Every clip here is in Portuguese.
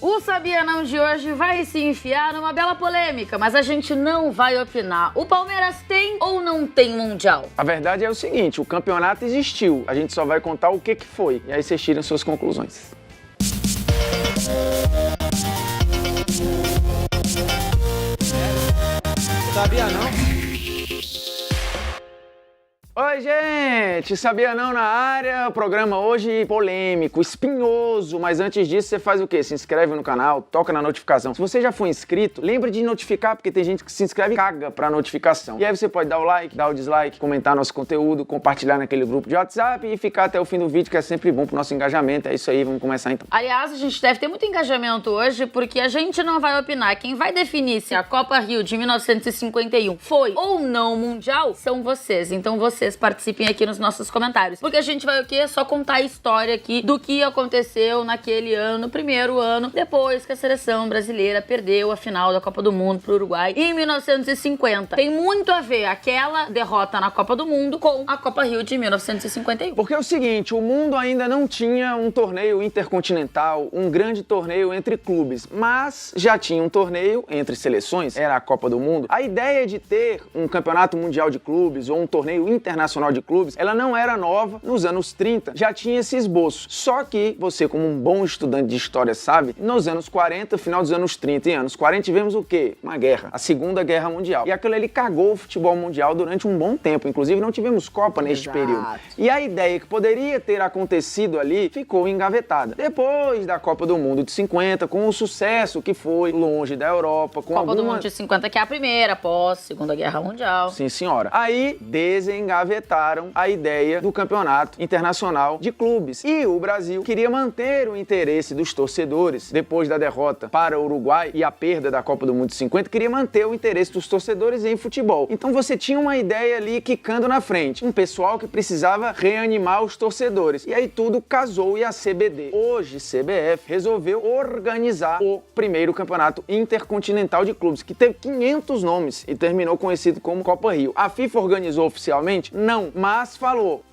O Sabia Não de hoje vai se enfiar numa bela polêmica, mas a gente não vai opinar. O Palmeiras tem ou não tem Mundial? A verdade é o seguinte, o campeonato existiu, a gente só vai contar o que foi, e aí vocês tiram suas conclusões. Sabia não? Oi, gente! Sabia não na área? O programa hoje polêmico, espinhoso, mas antes disso você faz o quê? Se inscreve no canal, toca na notificação. Se você já for inscrito, lembre de notificar, porque tem gente que se inscreve e caga pra notificação. E aí você pode dar o like, dar o dislike, comentar nosso conteúdo, compartilhar naquele grupo de WhatsApp e ficar até o fim do vídeo, que é sempre bom pro nosso engajamento. É isso aí, vamos começar então. Aliás, a gente deve ter muito engajamento hoje, porque a gente não vai opinar. Quem vai definir se a Copa Rio de 1951 foi ou não mundial são vocês. Então vocês participem aqui nos nossos comentários. Porque a gente vai o quê? Só contar a história aqui do que aconteceu naquele ano, primeiro ano, depois que a seleção brasileira perdeu a final da Copa do Mundo pro Uruguai em 1950. Tem muito a ver aquela derrota na Copa do Mundo com a Copa Rio de 1951. Porque é o seguinte, o mundo ainda não tinha um torneio intercontinental, um grande torneio entre clubes, mas já tinha um torneio entre seleções, era a Copa do Mundo. A ideia de ter um campeonato mundial de clubes ou um torneio internacional de clubes, ela não era nova. Nos anos 30 já tinha esse esboço. Só que você, como um bom estudante de história, sabe, nos anos 40, final dos anos 30 e anos 40, tivemos o quê? Uma guerra, a Segunda Guerra Mundial. E aquilo ali cagou o futebol mundial durante um bom tempo. Inclusive, não tivemos Copa neste período. E a ideia que poderia ter acontecido ali ficou engavetada. Depois da Copa do Mundo de 50, com o sucesso que foi longe da Europa, com Copa do Mundo de 50, que é a primeira após Segunda Guerra Mundial. Sim, senhora. Aí desengavetaram a ideia do campeonato internacional de clubes. E o Brasil queria manter o interesse dos torcedores depois da derrota para o Uruguai e a perda da Copa do Mundo de 50, queria manter o interesse dos torcedores em futebol. Então você tinha uma ideia ali quicando na frente, um pessoal que precisava reanimar os torcedores. E aí tudo casou e a CBD, hoje CBF, resolveu organizar o primeiro campeonato intercontinental de clubes, que teve 500 nomes e terminou conhecido como Copa Rio. A FIFA organizou oficialmente? Não, mas falou,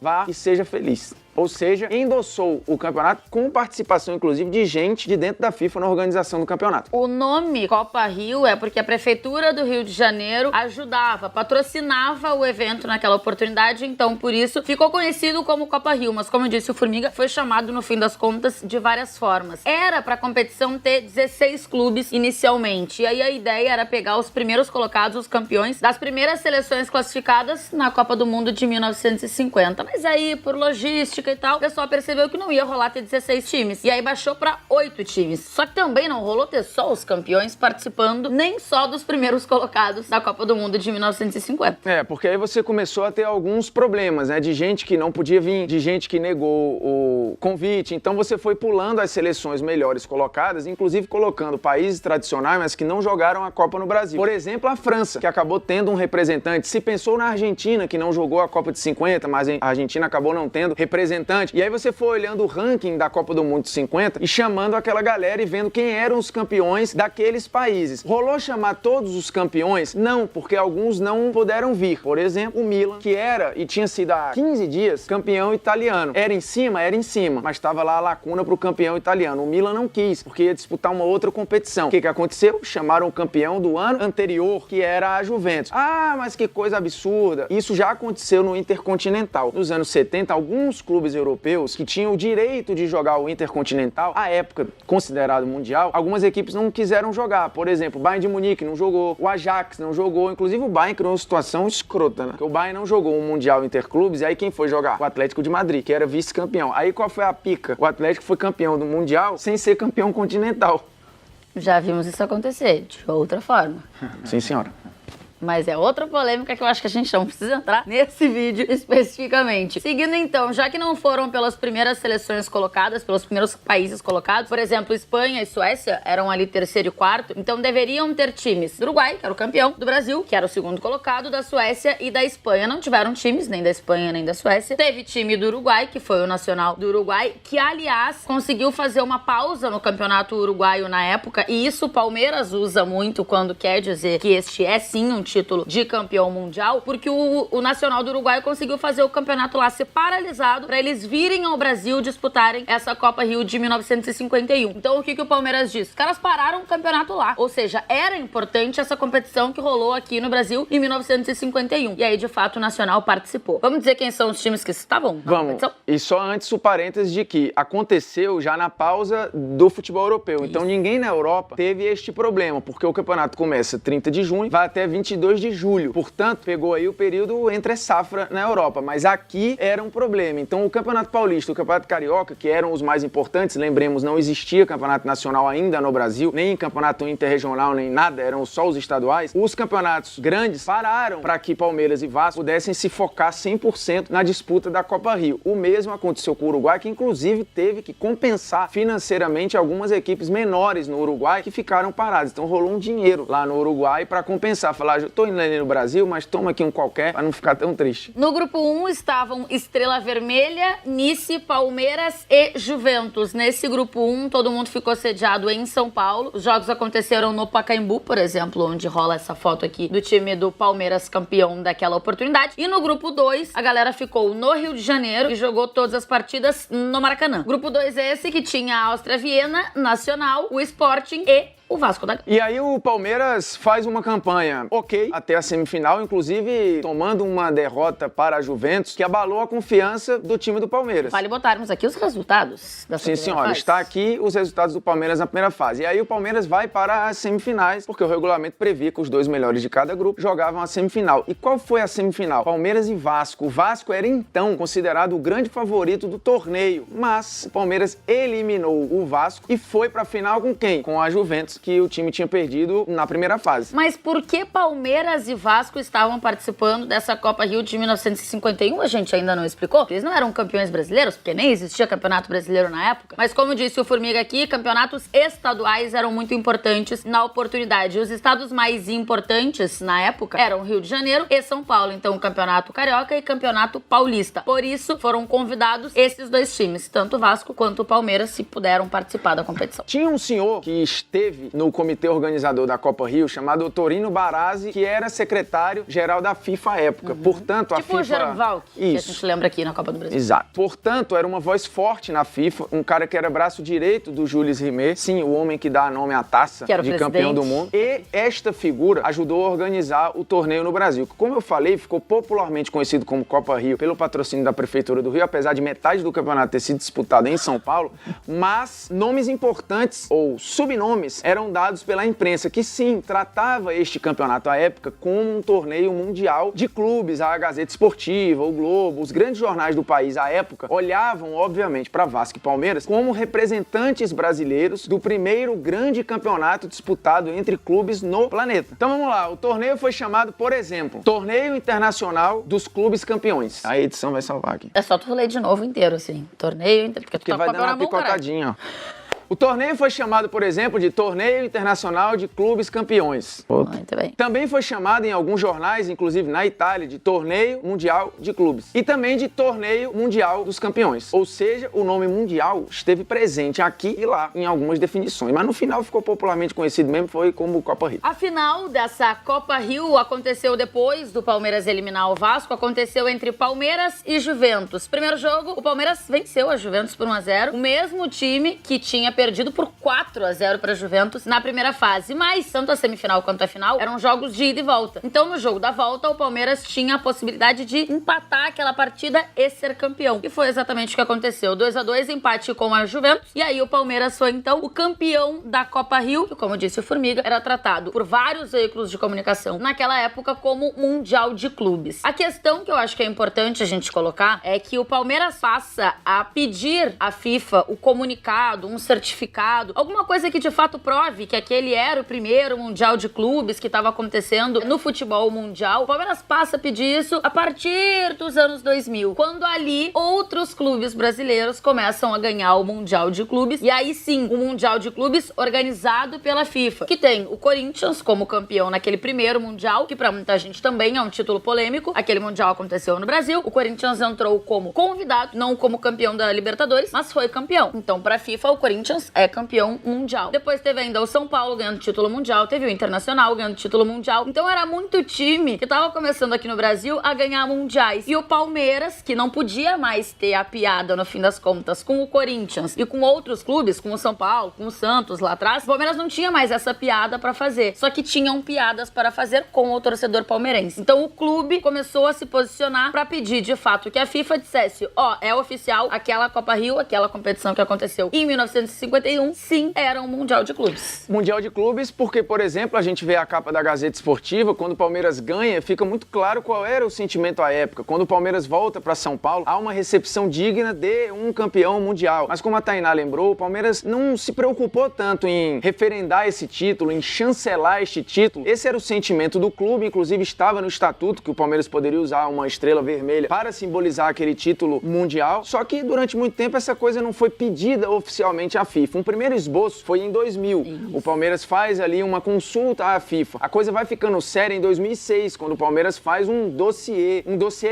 vá e seja feliz. Ou seja, endossou o campeonato com participação, inclusive, de gente de dentro da FIFA na organização do campeonato. O nome Copa Rio é porque a Prefeitura do Rio de Janeiro ajudava, patrocinava o evento naquela oportunidade, então por isso ficou conhecido como Copa Rio, mas como disse o Formiga, foi chamado no fim das contas de várias formas. Era pra competição ter 16 clubes inicialmente, e aí a ideia era pegar os primeiros colocados, os campeões das primeiras seleções classificadas na Copa do Mundo de 1950. Mas aí, por logística e tal, o pessoal percebeu que não ia rolar ter 16 times. E aí baixou pra 8 times. Só que também não rolou ter só os campeões participando, nem só dos primeiros colocados da Copa do Mundo de 1950. Porque aí você começou a ter alguns problemas, né? De gente que não podia vir, de gente que negou o convite. Então você foi pulando as seleções melhores colocadas, inclusive colocando países tradicionais, mas que não jogaram a Copa no Brasil. Por exemplo, a França, que acabou tendo um representante. Se pensou na Argentina, que não jogou a Copa de 50, mas a Argentina acabou não tendo representante. E aí você foi olhando o ranking da Copa do Mundo de 50 e chamando aquela galera e vendo quem eram os campeões daqueles países. Rolou chamar todos os campeões? Não, porque alguns não puderam vir. Por exemplo, o Milan, que era e tinha sido há 15 dias campeão italiano. Era em cima, mas estava lá a lacuna pro campeão italiano. O Milan não quis, porque ia disputar uma outra competição. O que aconteceu? Chamaram o campeão do ano anterior, que era a Juventus. Ah, mas que coisa absurda. Isso já aconteceu no Intercontinental. Nos anos 70, alguns clubes europeus que tinham o direito de jogar o Intercontinental, à época considerado mundial, algumas equipes não quiseram jogar. Por exemplo, o Bayern de Munique não jogou, o Ajax não jogou, inclusive o Bayern criou uma situação escrota, né? Porque o Bayern não jogou um Mundial Interclubes, e aí quem foi jogar? O Atlético de Madrid, que era vice-campeão. Aí qual foi a pica? O Atlético foi campeão do Mundial sem ser campeão continental. Já vimos isso acontecer, de outra forma. Sim, senhora. Mas é outra polêmica que eu acho que a gente não precisa entrar nesse vídeo especificamente. Seguindo então, já que não foram pelas primeiras seleções colocadas, pelos primeiros países colocados, por exemplo, Espanha e Suécia eram ali terceiro e quarto, então deveriam ter times do Uruguai, que era o campeão, do Brasil, que era o segundo colocado, da Suécia e da Espanha. Não tiveram times, nem da Espanha, nem da Suécia. Teve time do Uruguai, que foi o Nacional do Uruguai, que aliás conseguiu fazer uma pausa no campeonato uruguaio na época, e isso o Palmeiras usa muito quando quer dizer que este é sim um time título de campeão mundial, porque o Nacional do Uruguai conseguiu fazer o campeonato lá ser paralisado para eles virem ao Brasil disputarem essa Copa Rio de 1951. Então, o que o Palmeiras disse? Os caras pararam o campeonato lá. Ou seja, era importante essa competição que rolou aqui no Brasil em 1951. E aí, de fato, o Nacional participou. Vamos dizer quem são os times que estavam na competição? E só antes o parênteses de que aconteceu já na pausa do futebol europeu. Isso. Então, ninguém na Europa teve este problema, porque o campeonato começa 30 de junho, vai até 22 de julho. Portanto, pegou aí o período entre safra na Europa. Mas aqui era um problema. Então, o Campeonato Paulista e o Campeonato Carioca, que eram os mais importantes, lembremos, não existia Campeonato Nacional ainda no Brasil, nem Campeonato Interregional, nem nada, eram só os estaduais. Os campeonatos grandes pararam para que Palmeiras e Vasco pudessem se focar 100% na disputa da Copa Rio. O mesmo aconteceu com o Uruguai, que inclusive teve que compensar financeiramente algumas equipes menores no Uruguai que ficaram paradas. Então rolou um dinheiro lá no Uruguai para compensar. Falar, eu tô indo ali no Brasil, mas toma aqui um qualquer para não ficar tão triste. No grupo 1 estavam Estrela Vermelha, Nice, Palmeiras e Juventus. Nesse grupo 1, todo mundo ficou sediado em São Paulo. Os jogos aconteceram no Pacaembu, por exemplo, onde rola essa foto aqui do time do Palmeiras campeão daquela oportunidade. E no grupo 2, a galera ficou no Rio de Janeiro e jogou todas as partidas no Maracanã. Grupo 2 é esse que tinha a Áustria Viena, Nacional, o Sporting e o Vasco da Gama. E aí o Palmeiras faz uma campanha ok até a semifinal, inclusive tomando uma derrota para a Juventus, que abalou a confiança do time do Palmeiras. Vale botarmos aqui os resultados da Sim, senhora, fase. está aqui os resultados do Palmeiras na primeira fase. E aí o Palmeiras vai para as semifinais, porque o regulamento previa que os 2 melhores de cada grupo jogavam a semifinal. E qual foi a semifinal? Palmeiras e Vasco. O Vasco era então considerado o grande favorito do torneio, mas o Palmeiras eliminou o Vasco e foi para a final com quem? Com a Juventus, que o time tinha perdido na primeira fase. Mas por que Palmeiras e Vasco estavam participando dessa Copa Rio de 1951? A gente ainda não explicou. Eles não eram campeões brasileiros, porque nem existia campeonato brasileiro na época. Mas como disse o Formiga aqui, campeonatos estaduais eram muito importantes na oportunidade. Os estados mais importantes na época eram Rio de Janeiro e São Paulo. Então, Campeonato Carioca e Campeonato Paulista. Por isso, foram convidados esses 2 times, tanto o Vasco quanto o Palmeiras, se puderam participar da competição. Tinha um senhor que esteve no comitê organizador da Copa Rio, chamado Torino Barasi, que era secretário-geral da FIFA à época. Portanto, a FIFA... Tipo o Gerard Valk, que a gente lembra aqui na Copa do Brasil. Exato. Portanto, era uma voz forte na FIFA, um cara que era braço direito do Jules Rimet, sim, o homem que dá nome à taça de campeão do mundo. E esta figura ajudou a organizar o torneio no Brasil, que, como eu falei, ficou popularmente conhecido como Copa Rio pelo patrocínio da Prefeitura do Rio, apesar de metade do campeonato ter sido disputado em São Paulo, mas nomes importantes ou subnomes eram dados pela imprensa, que sim, tratava este campeonato à época como um torneio mundial de clubes. A Gazeta Esportiva, o Globo, os grandes jornais do país à época olhavam, obviamente, para Vasco e Palmeiras como representantes brasileiros do primeiro grande campeonato disputado entre clubes no planeta. Então vamos lá, o torneio foi chamado, por exemplo, Torneio Internacional dos Clubes Campeões. A edição vai salvar aqui. É só tu ler de novo inteiro, assim. Torneio inteiro, porque tu tá vai dando uma picotadinha, ó. O torneio foi chamado, por exemplo, de Torneio Internacional de Clubes Campeões. Muito bem. Também foi chamado em alguns jornais, inclusive na Itália, de Torneio Mundial de Clubes. E também de Torneio Mundial dos Campeões. Ou seja, o nome mundial esteve presente aqui e lá em algumas definições. Mas no final ficou popularmente conhecido mesmo, foi como Copa Rio. A final dessa Copa Rio aconteceu depois do Palmeiras eliminar o Vasco. Aconteceu entre Palmeiras e Juventus. Primeiro jogo, o Palmeiras venceu a Juventus por 1-0. O mesmo time que tinha perdido por 4-0 para a Juventus na primeira fase. Mas tanto a semifinal quanto a final eram jogos de ida e volta. Então, no jogo da volta, o Palmeiras tinha a possibilidade de empatar aquela partida e ser campeão. E foi exatamente o que aconteceu. 2-2, empate com a Juventus. E aí o Palmeiras foi, então, o campeão da Copa Rio, que, como disse o Formiga, era tratado por vários veículos de comunicação naquela época como Mundial de Clubes. A questão que eu acho que é importante a gente colocar é que o Palmeiras passa a pedir à FIFA o comunicado, um certificado, alguma coisa que de fato prove que aquele era o primeiro Mundial de Clubes que estava acontecendo no futebol mundial. O Palmeiras passa a pedir isso a partir dos anos 2000, quando ali outros clubes brasileiros começam a ganhar o Mundial de Clubes, e aí sim, o Mundial de Clubes organizado pela FIFA, que tem o Corinthians como campeão naquele primeiro Mundial, que pra muita gente também é um título polêmico. Aquele Mundial aconteceu no Brasil, o Corinthians entrou como convidado, não como campeão da Libertadores, mas foi campeão. Então, pra FIFA, o Corinthians Corinthians é campeão mundial. Depois teve ainda o São Paulo ganhando título mundial, teve o Internacional ganhando título mundial. Então era muito time que tava começando aqui no Brasil a ganhar mundiais. E o Palmeiras, que não podia mais ter a piada, no fim das contas, com o Corinthians e com outros clubes, com o São Paulo, com o Santos lá atrás, o Palmeiras não tinha mais essa piada pra fazer. Só que tinham piadas para fazer com o torcedor palmeirense. Então o clube começou a se posicionar pra pedir, de fato, que a FIFA dissesse, é oficial, aquela Copa Rio, aquela competição que aconteceu em 1951, sim, era um Mundial de Clubes. Mundial de Clubes porque, por exemplo, a gente vê a capa da Gazeta Esportiva, quando o Palmeiras ganha, fica muito claro qual era o sentimento à época. Quando o Palmeiras volta para São Paulo, há uma recepção digna de um campeão mundial. Mas como a Tainá lembrou, o Palmeiras não se preocupou tanto em referendar esse título, em chancelar este título. Esse era o sentimento do clube, inclusive estava no estatuto que o Palmeiras poderia usar uma estrela vermelha para simbolizar aquele título mundial. Só que durante muito tempo essa coisa não foi pedida oficialmente à FIFA. Um primeiro esboço foi em 2000. Isso. O Palmeiras faz ali uma consulta à FIFA. A coisa vai ficando séria em 2006, quando o Palmeiras faz um dossiê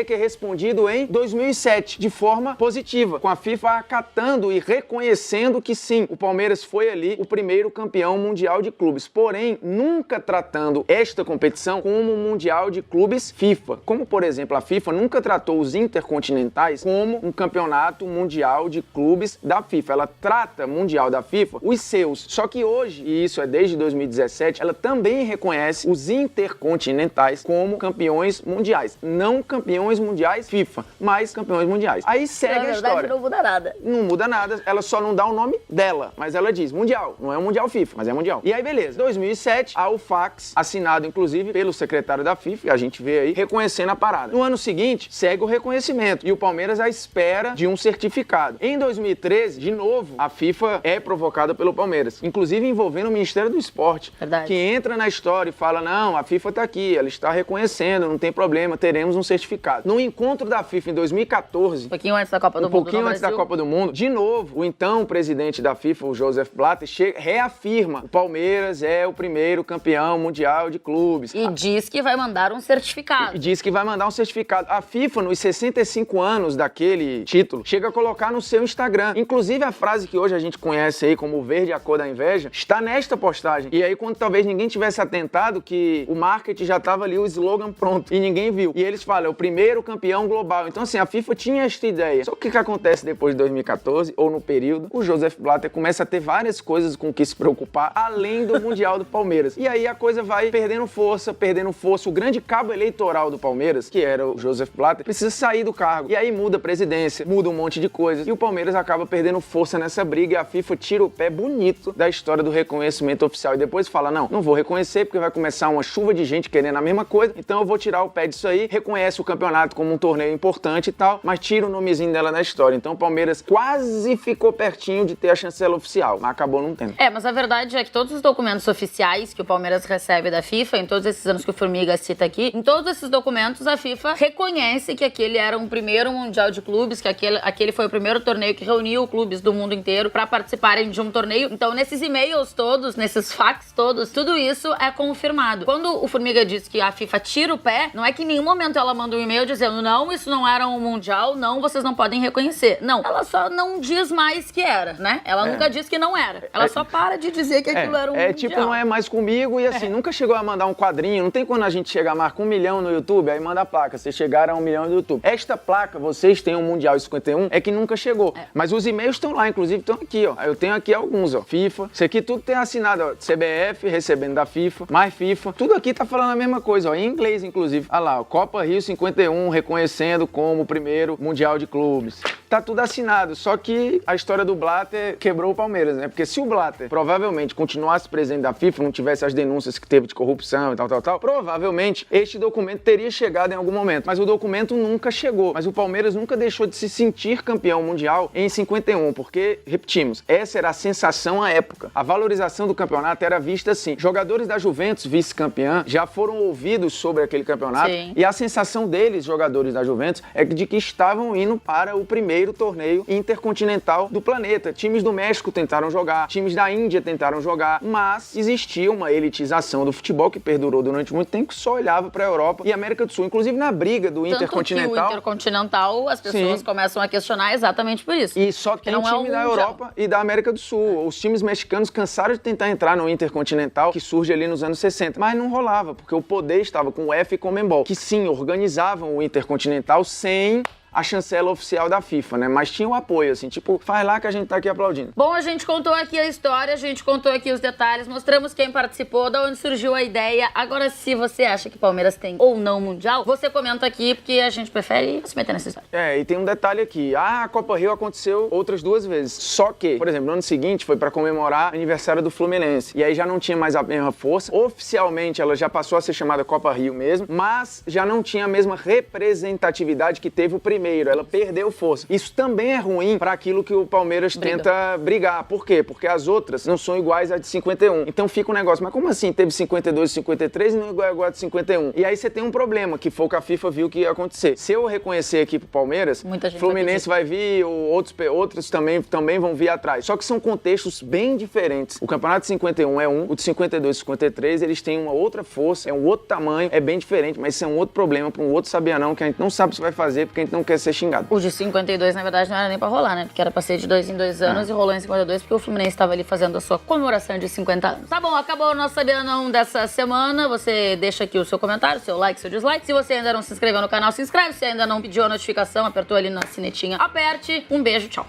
que é respondido em 2007, de forma positiva, com a FIFA acatando e reconhecendo que sim, o Palmeiras foi ali o primeiro campeão mundial de clubes, porém nunca tratando esta competição como um mundial de clubes FIFA, como por exemplo a FIFA nunca tratou os intercontinentais como um campeonato mundial de clubes da FIFA. Ela trata mundial da FIFA os seus, só que hoje, e isso é desde 2017, ela também reconhece os intercontinentais como campeões mundiais, não campeões mundiais FIFA, mas campeões mundiais. Aí segue a história. Não muda nada. Não muda nada, ela só não dá o nome dela, mas ela diz mundial, não é um mundial FIFA, mas é mundial. E aí beleza, 2007, há o fax, assinado inclusive pelo secretário da FIFA, que a gente vê aí, reconhecendo a parada. No ano seguinte, segue o reconhecimento e o Palmeiras à espera de um certificado. Em 2013, de novo, a FIFA é provocada pelo Palmeiras, inclusive envolvendo o Ministério do Esporte, Verdade. Que entra na história e fala, não, a FIFA tá aqui, ela está reconhecendo, não tem problema, teremos um certificado. No encontro da FIFA em 2014, um pouquinho antes da Copa do Mundo, um pouquinho antes da Copa do Mundo, de novo, o então presidente da FIFA, o Joseph Blatter, reafirma, o Palmeiras é o primeiro campeão mundial de clubes. E diz que vai mandar um certificado. E diz que vai mandar um certificado. A FIFA, nos 65 anos daquele título, chega a colocar no seu Instagram. Inclusive, a frase que hoje a gente conhece aí como o verde a cor da inveja, está nesta postagem. E aí, quando talvez ninguém tivesse atentado, que o marketing já estava ali, o slogan pronto, e ninguém viu. E eles falam, é o primeiro campeão global. Então, assim, a FIFA tinha esta ideia. Só que o que acontece depois de 2014, ou no período, o Joseph Blatter começa a ter várias coisas com que se preocupar, além do Mundial do Palmeiras. E aí a coisa vai perdendo força. O grande cabo eleitoral do Palmeiras, que era o Joseph Blatter, precisa sair do cargo. E aí muda a presidência, muda um monte de coisas. E o Palmeiras acaba perdendo força nessa briga e a FIFA tira o pé bonito da história do reconhecimento oficial. E depois fala, não vou reconhecer porque vai começar uma chuva de gente querendo a mesma coisa, então eu vou tirar o pé disso aí, reconhece o campeonato como um torneio importante e tal, mas tira o nomezinho dela na história. Então o Palmeiras quase ficou pertinho de ter a chancela oficial, mas acabou não tendo. Mas a verdade é que todos os documentos oficiais que o Palmeiras recebe da FIFA, em todos esses anos que o Formiga cita aqui, em todos esses documentos a FIFA reconhece que aquele era um primeiro mundial de clubes, que aquele foi o primeiro torneio que reuniu clubes do mundo inteiro para participarem de um torneio. Então nesses e-mails todos, nesses fax todos, tudo isso é confirmado. Quando o Formiga diz que a FIFA tira o pé, não é que em nenhum momento ela manda um e-mail dizendo, não, isso não era um mundial, não, vocês não podem reconhecer. Não, ela só não diz mais que era, né? Ela nunca diz que não era. Ela só para de dizer que aquilo era um mundial. Tipo, não é mais comigo e assim, nunca chegou a mandar um quadrinho. Não tem quando a gente chega a marcar 1 milhão no YouTube, aí manda a placa, vocês chegaram a 1 milhão no YouTube. Esta placa, vocês têm um Mundial 51, é que nunca chegou. Mas os e-mails estão lá, inclusive estão aqui, ó. Eu tenho aqui alguns, ó. FIFA. Isso aqui tudo tem assinado, ó. CBF, recebendo da FIFA, mais FIFA. Tudo aqui tá falando a mesma coisa, ó. Em inglês, inclusive. Olha lá, ó. Copa Rio 51, reconhecendo como o primeiro Mundial de Clubes. Tá tudo assinado, só que a história do Blatter quebrou o Palmeiras, né? Porque se o Blatter provavelmente continuasse presidente da FIFA, não tivesse as denúncias que teve de corrupção e tal, provavelmente este documento teria chegado em algum momento. Mas o documento nunca chegou. Mas o Palmeiras nunca deixou de se sentir campeão mundial em 51, porque, repetimos, essa era a sensação à época. A valorização do campeonato era vista assim. Jogadores da Juventus, vice-campeã, já foram ouvidos sobre aquele campeonato. Sim. E a sensação deles, jogadores da Juventus, é de que estavam indo para o primeiro primeiro torneio intercontinental do planeta. Times do México tentaram jogar, times da Índia tentaram jogar, mas existia uma elitização do futebol que perdurou durante muito tempo, que só olhava para a Europa e América do Sul. Inclusive na briga do Intercontinental. Que o Intercontinental, as pessoas começam a questionar exatamente por isso. E só tem time da Europa e da América do Sul. Os times mexicanos cansaram de tentar entrar no Intercontinental, que surge ali nos anos 60, mas não rolava, porque o poder estava com o UEFA e com o Conmebol, que sim, organizavam o Intercontinental sem a chancela oficial da FIFA, né? Mas tinha o apoio, assim, tipo, faz lá que a gente tá aqui aplaudindo. Bom, a gente contou aqui a história, a gente contou aqui os detalhes, mostramos quem participou, da onde surgiu a ideia. Agora, se você acha que Palmeiras tem ou não Mundial, você comenta aqui, porque a gente prefere se meter nessa história. E tem um detalhe aqui. A Copa Rio aconteceu outras 2 vezes. Só que, por exemplo, no ano seguinte foi pra comemorar o aniversário do Fluminense. E aí já não tinha mais a mesma força. Oficialmente, ela já passou a ser chamada Copa Rio mesmo, mas já não tinha a mesma representatividade que teve o primeiro. Ela perdeu força. Isso também é ruim para aquilo que o Palmeiras tenta brigar. Por quê? Porque as outras não são iguais à de 51. Então fica um negócio, mas como assim teve 52 e 53 e não é igual a de 51? E aí você tem um problema, que foi o que a FIFA viu que ia acontecer. Se eu reconhecer aqui pro Palmeiras, Fluminense vai vir, outros também vão vir atrás. Só que são contextos bem diferentes. O campeonato de 51 é um, o de 52 e 53, eles têm uma outra força, é um outro tamanho, é bem diferente, mas isso é um outro problema para um outro sabianão que a gente não sabe se vai fazer, porque a gente não quer ser xingado. O de 52, na verdade, não era nem pra rolar, né? Porque era pra ser de 2 em 2 anos e rolou em 52, porque o Fluminense estava ali fazendo a sua comemoração de 50 anos. Tá bom, acabou o nosso Sabianão dessa semana. Você deixa aqui o seu comentário, seu like, seu dislike. Se você ainda não se inscreveu no canal, se inscreve. Se ainda não pediu a notificação, apertou ali na sinetinha, aperte. Um beijo, tchau.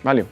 Valeu.